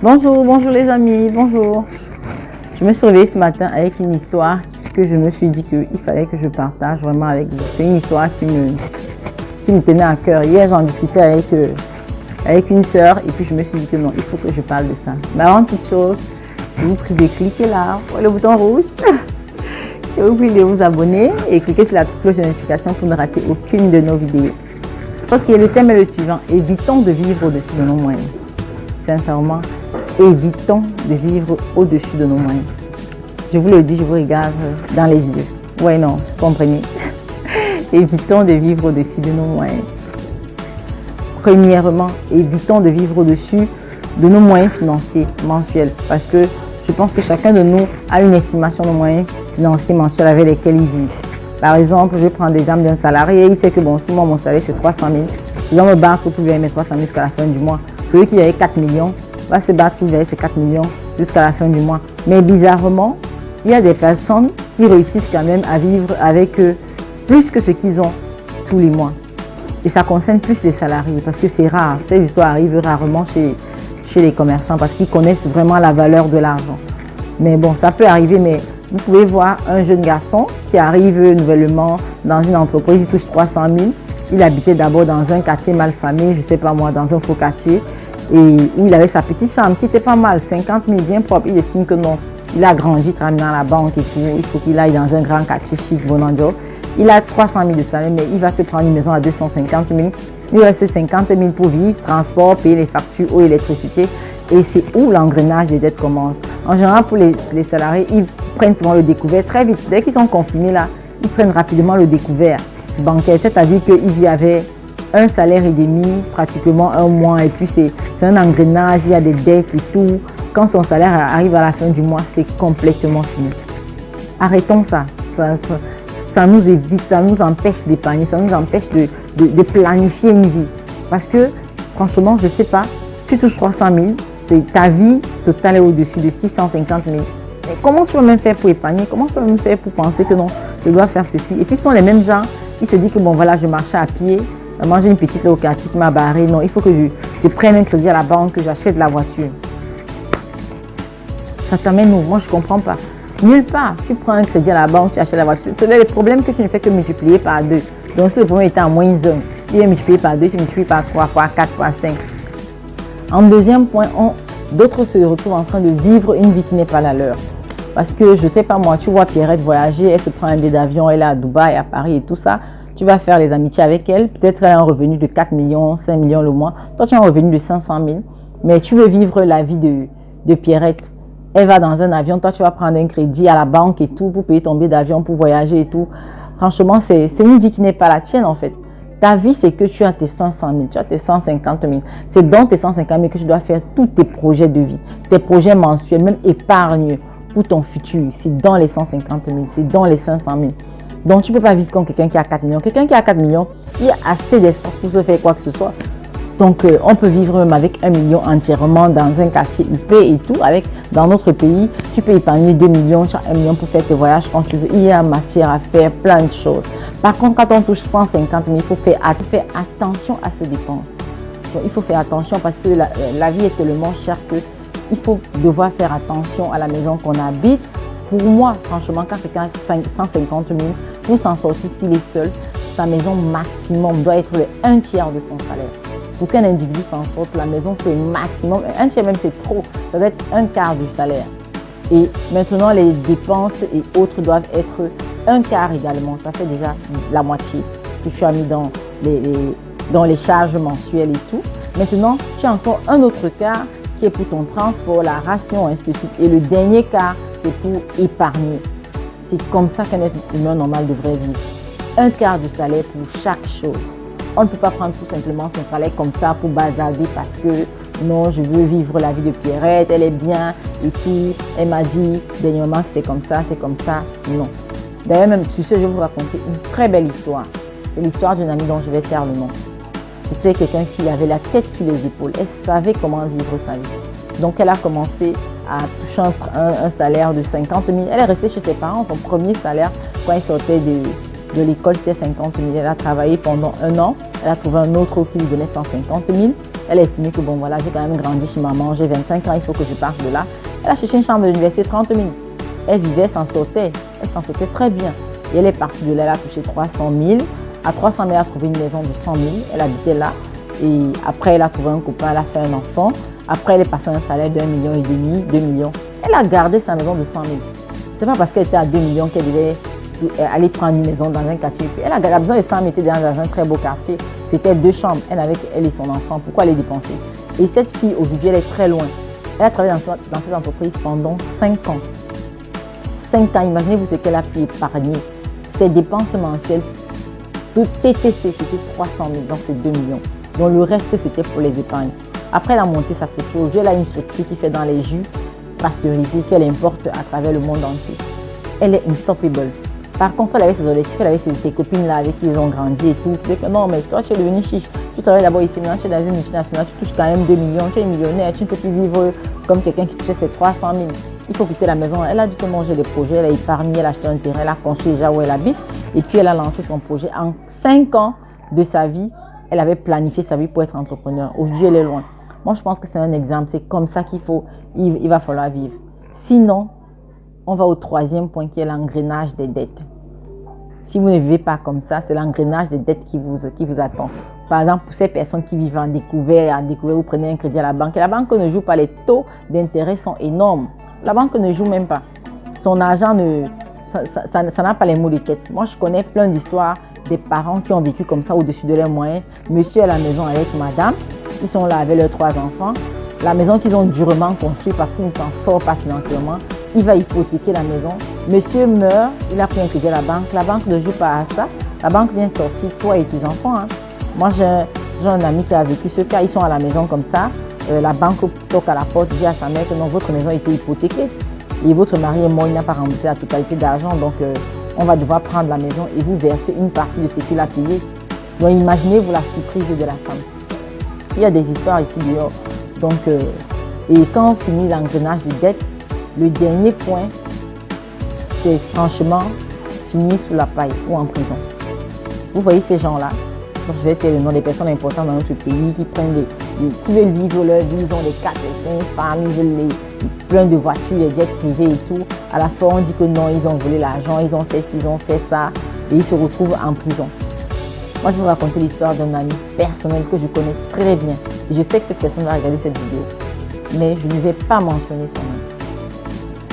Bonjour, bonjour les amis, bonjour. Je me suis réveillée ce matin avec une histoire que je me suis dit qu'il fallait que je partage vraiment avec vous. C'est une histoire qui me tenait à cœur. Hier, j'en discutais avec une sœur et puis je me suis dit que non, il faut que je parle de ça. Mais avant toute chose, je vous prie de cliquer là, le bouton rouge. Je vous prie de vous abonner et cliquer sur la cloche de notification pour ne rater aucune de nos vidéos. Ok, le thème est le suivant. Évitons de vivre au-dessus de nos moyens. Sincèrement, évitons de vivre au-dessus de nos moyens. Je vous le dis, je vous regarde dans les yeux. Ouais, non, comprenez. Évitons de vivre au-dessus de nos moyens. Premièrement, évitons de vivre au-dessus de nos moyens financiers mensuels. Parce que je pense que chacun de nous a une estimation de moyens financiers mensuels avec lesquels il vit. Par exemple, je prends l'exemple d'un salarié. Il sait que bon, si moi mon salaire c'est 300 000, je dois me battre pour pouvoir mettre 300 000 jusqu'à la fin du mois. Celui qui avait 4 millions va se battre pour gérer ses 4 millions jusqu'à la fin du mois. Mais bizarrement, il y a des personnes qui réussissent quand même à vivre avec plus que ce qu'ils ont tous les mois. Et ça concerne plus les salariés parce que c'est rare. Ces histoires arrivent rarement chez les commerçants parce qu'ils connaissent vraiment la valeur de l'argent. Mais bon, ça peut arriver, mais vous pouvez voir un jeune garçon qui arrive nouvellement dans une entreprise, il touche 300 000. Il habitait d'abord dans un quartier mal famé, je ne sais pas moi, dans un faux quartier, et où il avait sa petite chambre qui était pas mal, 50 000, bien propre. Il estime que non, il a grandi, travaille dans la banque et tout, il faut qu'il aille dans un grand quartier chic, bon job. Il a 300 000 de salaire, mais il va se prendre une maison à 250 000. Il reste 50 000 pour vivre, transport, payer les factures, eau, électricité. Et c'est où l'engrenage des dettes commence. En général, pour les salariés, ils prennent souvent le découvert très vite. Dès qu'ils sont confinés là, ils prennent rapidement le découvert bancaire. C'est-à-dire qu'il y avait un salaire et demi, pratiquement un mois, et puis c'est un engrenage, il y a des dettes et tout. Quand son salaire arrive à la fin du mois, c'est complètement fini. Arrêtons ça. Ça nous évite, ça nous empêche d'épargner, ça nous empêche de planifier une vie. Parce que, franchement, je ne sais pas, tu touches 300 000, ta vie totale est au-dessus de 650 000. Mais comment tu vas même faire pour épargner? Comment tu vas même faire pour penser que non, je dois faire ceci? Et puis, ce sont les mêmes gens qui se disent que bon, voilà, je marchais à pied, manger une petite au quartier qui m'a barré. Non, il faut que je prenne un crédit à la banque, que j'achète la voiture. Ça t'amène où? Moi, je ne comprends pas. Nulle part. Tu prends un crédit à la banque, tu achètes la voiture. C'est le problème que tu ne fais que multiplier par 2. Donc, si le problème était en moins 1, il est multiplié par 2, c'est multiplié par 3, par 4, par 5. En deuxième point, d'autres se retrouvent en train de vivre une vie qui n'est pas la leur. Parce que, je ne sais pas moi, tu vois Pierrette voyager, elle se prend un billet d'avion, elle est à Dubaï, à Paris et tout ça. Tu vas faire les amitiés avec elle. Peut-être elle a un revenu de 4 millions, 5 millions le mois. Toi, tu as un revenu de 500 000. Mais tu veux vivre la vie de Pierrette. Elle va dans un avion, toi, tu vas prendre un crédit à la banque et tout pour payer ton billet d'avion, pour voyager et tout. Franchement, c'est une vie qui n'est pas la tienne en fait. Ta vie, c'est que tu as tes 500 000, tu as tes 150 000. C'est dans tes 150 000 que tu dois faire tous tes projets de vie, tes projets mensuels, même épargne pour ton futur. C'est dans les 150 000, c'est dans les 500 000. Donc, tu ne peux pas vivre comme quelqu'un qui a 4 millions. Quelqu'un qui a 4 millions, il a assez d'espace pour se faire quoi que ce soit. Donc, on peut vivre même avec 1 million entièrement dans un quartier UP et tout. Dans notre pays, tu peux épargner 2 millions, tu as 1 million pour faire tes voyages quand tu veux. Il y a matière à faire plein de choses. Par contre, quand on touche 150 000, il faut faire attention à ses dépenses. Donc, il faut faire attention parce que la vie est tellement chère qu'il faut devoir faire attention à la maison qu'on habite. Pour moi, franchement, quand quelqu'un a 150 000, pour s'en sortir s'il est seul, sa maison maximum doit être le 1 tiers de son salaire. Pour qu'un individu s'en sorte, la maison c'est maximum, 1 tiers même c'est trop, ça doit être 1/4 du salaire. Et maintenant les dépenses et autres doivent être 1/4 également, ça fait déjà la moitié que tu as mis dans les charges mensuelles et tout. Maintenant, tu as encore un autre quart qui est pour ton transport, la ration, ainsi de suite. Et le dernier quart, c'est pour épargner. C'est comme ça qu'un être humain normal devrait vivre. 1/4 du salaire pour chaque chose. On ne peut pas prendre tout simplement son salaire comme ça pour bazarder parce que non, je veux vivre la vie de Pierrette, elle est bien et tout. Elle m'a dit dernièrement que c'est comme ça, c'est comme ça. Non. D'ailleurs, même sur ce, je vais vous raconter une très belle histoire. C'est l'histoire d'une amie dont je vais taire le nom. C'était quelqu'un qui avait la tête sur les épaules. Elle savait comment vivre sa vie. Donc, elle a commencé à toucher un salaire de 50 000. Elle est restée chez ses parents. Son premier salaire, quand elle sortait de l'école, c'était 50 000. Elle a travaillé pendant 1 an. Elle a trouvé un autre qui lui donnait 150 000. Elle a estimé que bon voilà, j'ai quand même grandi chez maman, j'ai 25 ans, il faut que je parte de là. Elle a cherché une chambre d'université 30 000. Elle vivait, elle s'en sortait très bien. Et elle est partie de là, elle a touché 300 000. À 300 000, elle a trouvé une maison de 100 000. Elle habitait là. Et après, elle a trouvé un copain, elle a fait un enfant. Après, elle est passée à un salaire d'1,5 million, 2 millions. Elle a gardé sa maison de 100 000. C'est pas parce qu'elle était à 2 millions qu'elle devait aller prendre une maison dans un quartier. Elle a gardé, besoin de 100 000, était dans un très beau quartier. C'était 2 chambres. Elle avait elle et son enfant. Pourquoi les dépenser? Et cette fille, aujourd'hui, elle est très loin. Elle a travaillé dans cette entreprise pendant 5 ans. 5 ans, imaginez-vous ce qu'elle a pu épargner. Ses dépenses mensuelles, tout TTC, c'était 300 000, donc c'est 2 millions. Donc le reste, c'était pour les épargnes. Après, elle a monté sa structure. Aujourd'hui, elle a une structure qui fait dans les jus pasteurisés qu'elle importe à travers le monde entier. Elle est unstoppable. Par contre, elle avait ses objectifs, elle avait ses copines là avec qui ils ont grandi et tout. Tu dis que non, mais toi, tu es devenue chiche. Tu travailles d'abord ici, maintenant tu es dans une multinationale, tu touches quand même 2 millions, tu es millionnaire, tu ne peux plus vivre comme quelqu'un qui touchait ses 300 000. Il faut quitter la maison. Elle a dit que non, j'ai des projets, elle a épargné, elle a acheté un terrain, elle a construit déjà où elle habite. Et puis, elle a lancé son projet. En 5 ans de sa vie, elle avait planifié sa vie pour être entrepreneur. Aujourd'hui, elle est loin. Moi, je pense que c'est un exemple. C'est comme ça il va falloir vivre. Sinon, on va au 3e point qui est l'engrenage des dettes. Si vous ne vivez pas comme ça, c'est l'engrenage des dettes qui vous attend. Par exemple, pour ces personnes qui vivent en découvert, vous prenez un crédit à la banque. Et la banque ne joue pas, les taux d'intérêt sont énormes. La banque ne joue même pas. Son argent, ça n'a pas les mots de tête. Moi, je connais plein d'histoires des parents qui ont vécu comme ça au-dessus de leurs moyens. Monsieur à la maison avec madame. Ils sont là avec leurs 3 enfants. La maison qu'ils ont durement construite parce qu'ils ne s'en sortent pas financièrement. Il va hypothéquer la maison. Monsieur meurt, il a pris un crédit à la banque. La banque ne joue pas à ça. La banque vient sortir toi et tes enfants. Hein. Moi, j'ai un ami qui a vécu ce cas. Ils sont à la maison comme ça. La banque toque à la porte, dit à sa mère que non, votre maison a été hypothéquée. Et votre mari est mort, il n'a pas remboursé la totalité d'argent. Donc, on va devoir prendre la maison et vous verser une partie de ce qu'il a payé. Donc, imaginez-vous la surprise de la femme. Il y a des histoires ici dehors. Donc, et quand on finit l'engrenage de dette, le dernier point, c'est franchement finir sous la paille ou en prison. Vous voyez ces gens-là, donc je vais dire le nom des personnes importantes dans notre pays qui veulent vivre leur vie, ils ont les 4 et 5 femmes, ils veulent plein de voitures, les jets privés et tout. À la fin, on dit que non, ils ont volé l'argent, ils ont fait ci, ils ont fait ça, et ils se retrouvent en prison. Moi, je vais vous raconter l'histoire d'un ami personnel que je connais très bien. Et je sais que cette personne va regarder cette vidéo, mais je ne vais pas mentionner son nom.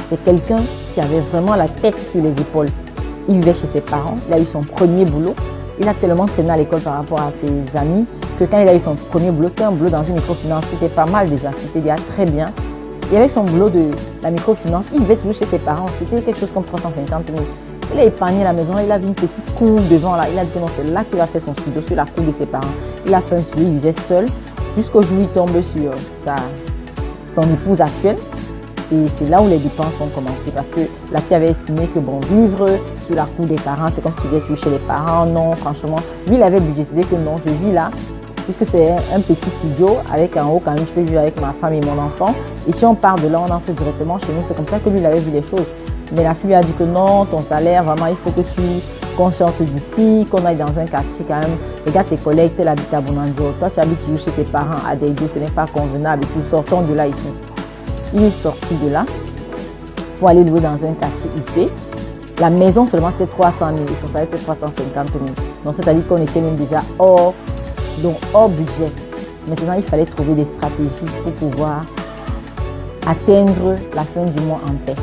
C'est quelqu'un qui avait vraiment la tête sur les épaules. Il vivait chez ses parents, il a eu son premier boulot. Il a tellement traîné à l'école par rapport à ses amis que quand il a eu son premier boulot, c'était un boulot dans une microfinance, c'était pas mal déjà, c'était déjà très bien. Et avec son boulot de la microfinance, il vivait toujours chez ses parents, c'était quelque chose comme 350 000. Il a épargné la maison, il a vu une petite cour devant là, il a dit que non, c'est là qu'il va faire son studio, sur la cour de ses parents. Il a fait un studio, il vivait seul, jusqu'au jour où il tombe sur son épouse actuelle. Et c'est là où les dépenses ont commencé parce que la fille avait estimé que bon, vivre sur la cour des parents, c'est comme si tu vivais toujours chez les parents. Non, franchement, lui, il avait budgétisé que non, je vis là, puisque c'est un petit studio avec en haut quand même, je peux vivre avec ma femme et mon enfant. Et si on part de là, on entre directement chez nous. C'est comme ça que lui, il avait vu les choses. Mais la fille lui a dit que non, ton salaire, vraiment, il faut que qu'on sorte d'ici, qu'on aille dans un quartier quand même. Regarde tes collègues, tu habites à Bonanjo, toi tu habites toujours chez tes parents à Dédé, ce n'est pas convenable et tout, sortons de là ici. Il est sorti de là pour aller louer dans un quartier IP. La maison seulement c'était 300 000, son salaire c'était 350 000. Donc c'est-à-dire qu'on était même déjà hors budget. Maintenant il fallait trouver des stratégies pour pouvoir atteindre la fin du mois en paix.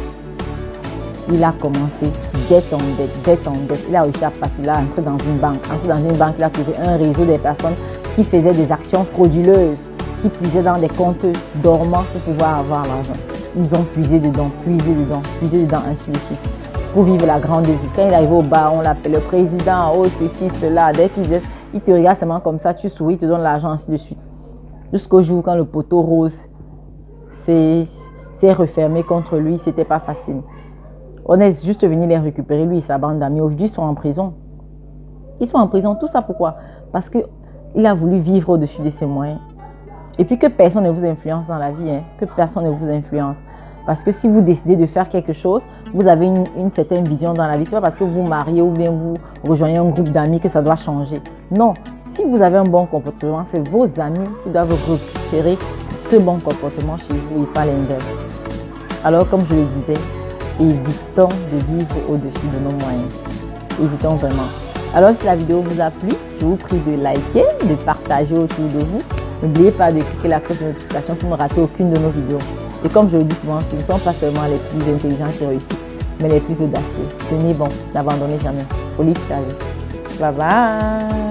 Il a commencé dette en dette. Il a réussi à passer là, entrer dans une banque. Entrer dans une banque, il a trouvé un réseau de personnes qui faisaient des actions frauduleuses, qui puisaient dans des comptes dormants pour pouvoir avoir l'argent. Ils ont puisé dedans, ainsi de suite, pour vivre la grande vie. Quand il arrive au bar, on l'appelle le président, oh ceci, cela. Dès qu'il te regarde seulement comme ça, tu souris, il te donne l'argent, ainsi de suite. Jusqu'au jour quand le poteau rose s'est refermé contre lui, c'était pas facile. On est juste venu les récupérer, lui et sa bande d'amis. Aujourd'hui, ils sont en prison. Ils sont en prison, tout ça pourquoi? Parce qu'il a voulu vivre au-dessus de ses moyens. Et puis que personne ne vous influence dans la vie, hein, que personne ne vous influence. Parce que si vous décidez de faire quelque chose, vous avez une certaine vision dans la vie. Ce n'est pas parce que vous mariez ou bien vous rejoignez un groupe d'amis que ça doit changer. Non, si vous avez un bon comportement, c'est vos amis qui doivent récupérer ce bon comportement chez vous et pas l'inverse. Alors, comme je le disais, évitons de vivre au-dessus de nos moyens. Évitons vraiment. Alors, si la vidéo vous a plu, je vous prie de liker, de partager autour de vous. N'oubliez pas de cliquer la cloche de notification pour ne rater aucune de nos vidéos. Et comme je le dis souvent, ce ne sont pas seulement les plus intelligents qui réussissent, mais les plus audacieux. Tenez bon, n'abandonnez jamais. Olive Chalet. Bye bye.